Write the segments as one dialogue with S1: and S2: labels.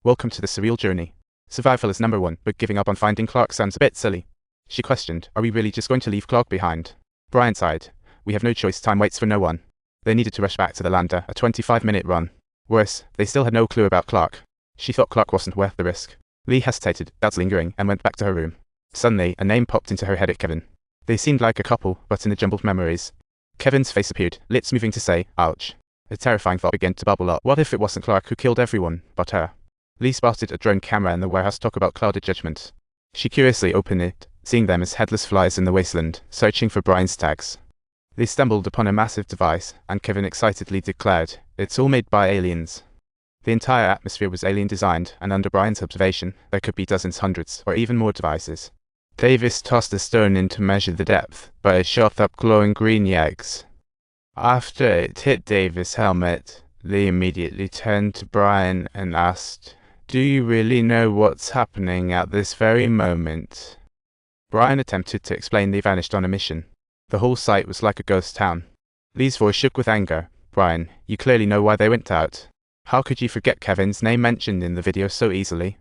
S1: Welcome to the Surreal journey. Survival is number one, but giving up on finding Clark sounds a bit silly. She questioned, are we really just going to leave Clark behind? Brian sighed. We have no choice, time waits for no one. They needed to rush back to the lander, a 25-minute run. Worse, they still had no clue about Clark. She thought Clark wasn't worth the risk. Lee hesitated, doubts lingering, and went back to her room. Suddenly, a name popped into her head at Kevin. They seemed like a couple, but in the jumbled memories. Kevin's face appeared, lips moving to say, ouch. A terrifying thought began to bubble up. What if it wasn't Clark who killed everyone, but her? Lee spotted a drone camera in the warehouse talk about clouded judgment. She curiously opened it, seeing them as headless flies in the wasteland, searching for Brian's tags. They stumbled upon a massive device, and Kevin excitedly declared, it's all made by aliens. The entire atmosphere was alien designed, and under Brian's observation, there could be dozens, hundreds, or even more devices. Davis tossed a stone in to measure the depth, but it shot up glowing green yeggs. After it hit Davis' helmet, Lee immediately turned to Brian and asked, do you really know what's happening at this very moment? Brian attempted to explain they vanished on a mission. The whole site was like a ghost town. Lee's voice shook with anger. Brian, you clearly know why they went out. How could you forget Kevin's name mentioned in the video so easily?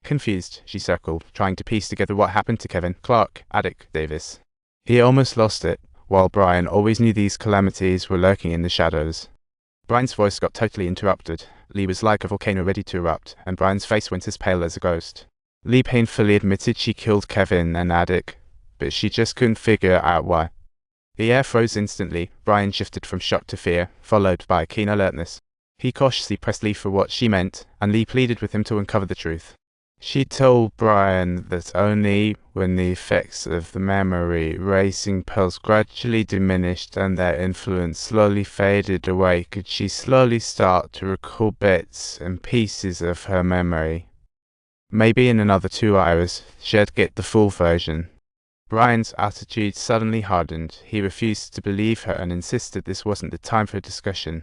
S1: Confused, she circled, trying to piece together what happened to Kevin, Clark, Addick, Davis. He almost lost it, while Brian always knew these calamities were lurking in the shadows. Brian's voice got totally interrupted. Lee was like a volcano ready to erupt, and Brian's face went as pale as a ghost. Lee painfully admitted she killed Kevin and Addick, but she just couldn't figure out why. The air froze instantly. Brian shifted from shock to fear, followed by keen alertness. He cautiously pressed Lee for what she meant, and Lee pleaded with him to uncover the truth. She told Brian that only when the effects of the memory racing pulse gradually diminished and their influence slowly faded away could she slowly start to recall bits and pieces of her memory. Maybe in another 2 hours, she'd get the full version. Brian's attitude suddenly hardened. He refused to believe her and insisted this wasn't the time for discussion.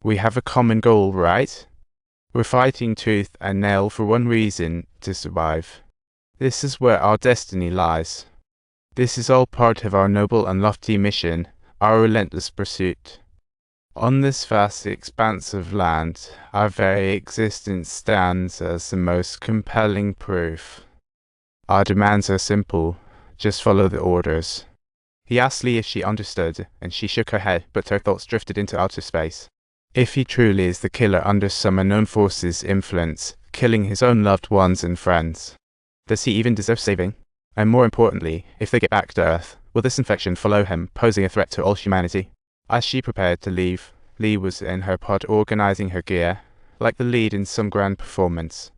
S1: We have a common goal, right? We're fighting tooth and nail for one reason, to survive. This is where our destiny lies. This is all part of our noble and lofty mission, our relentless pursuit. On this vast expanse of land, our very existence stands as the most compelling proof. Our demands are simple, just follow the orders. He asked Lee if she understood, and she shook her head, but her thoughts drifted into outer space. If he truly is the killer under some unknown force's influence, killing his own loved ones and friends, does he even deserve saving? And more importantly, if they get back to Earth, will this infection follow him, posing a threat to all humanity? As she prepared to leave, Lee was in her pod organizing her gear, like the lead in some grand performance.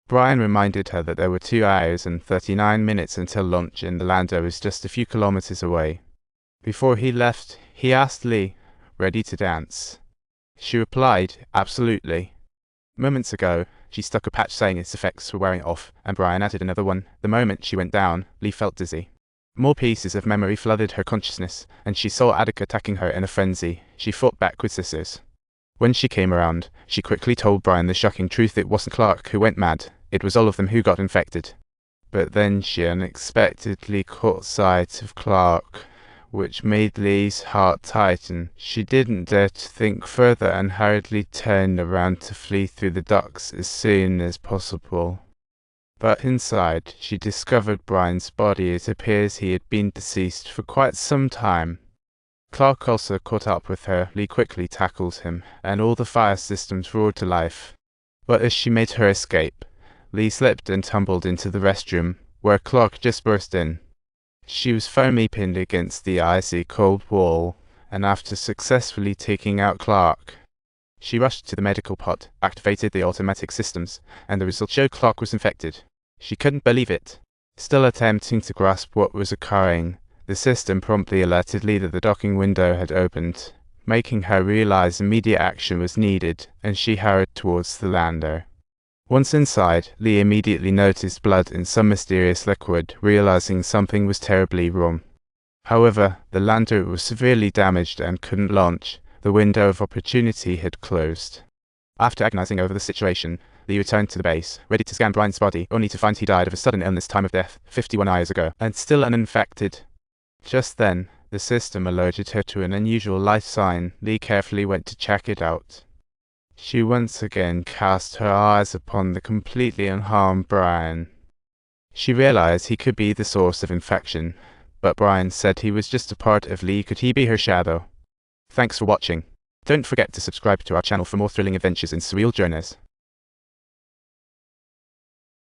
S1: Brian reminded her that there were 2 hours and 39 minutes until launch and the lander was just a few kilometers away. Before he left, he asked Lee, ready to dance? She replied, absolutely. Moments ago, she stuck a patch saying its effects were wearing off, and Brian added another one. The moment she went down, Lee felt dizzy. More pieces of memory flooded her consciousness, and she saw Addick attacking her in a frenzy. She fought back with scissors. When she came around, she quickly told Brian the shocking truth. It wasn't Clark who went mad, it was all of them who got infected. But then she unexpectedly caught sight of Clark, which made Lee's heart tighten. She didn't dare to think further and hurriedly turned around to flee through the docks as soon as possible. But inside, she discovered Brian's body. It appears he had been deceased for quite some time. Clark also caught up with her. Lee quickly tackled him, and all the fire systems roared to life. But as she made her escape, Lee slipped and tumbled into the restroom, where Clark just burst in. She was firmly pinned against the icy cold wall, and after successfully taking out Clark, she rushed to the medical pod, activated the automatic systems, and the result showed Clark was infected. She couldn't believe it. Still attempting to grasp what was occurring, the system promptly alerted Lee that the docking window had opened, making her realize immediate action was needed, and she hurried towards the lander. Once inside, Lee immediately noticed blood in some mysterious liquid, realizing something was terribly wrong. However, the lander was severely damaged and couldn't launch. The window of opportunity had closed. After agonizing over the situation, Lee returned to the base, ready to scan Brian's body, only to find he died of a sudden illness, time of death, 51 hours ago, and still uninfected. Just then, the system alerted her to an unusual life sign. Lee carefully went to check it out. She once again cast her eyes upon the completely unharmed Brian. She realized he could be the source of infection, but Brian said he was just a part of Lee. Could he be her shadow? Thanks for watching. Don't forget to subscribe to our channel for more thrilling adventures in surreal journeys.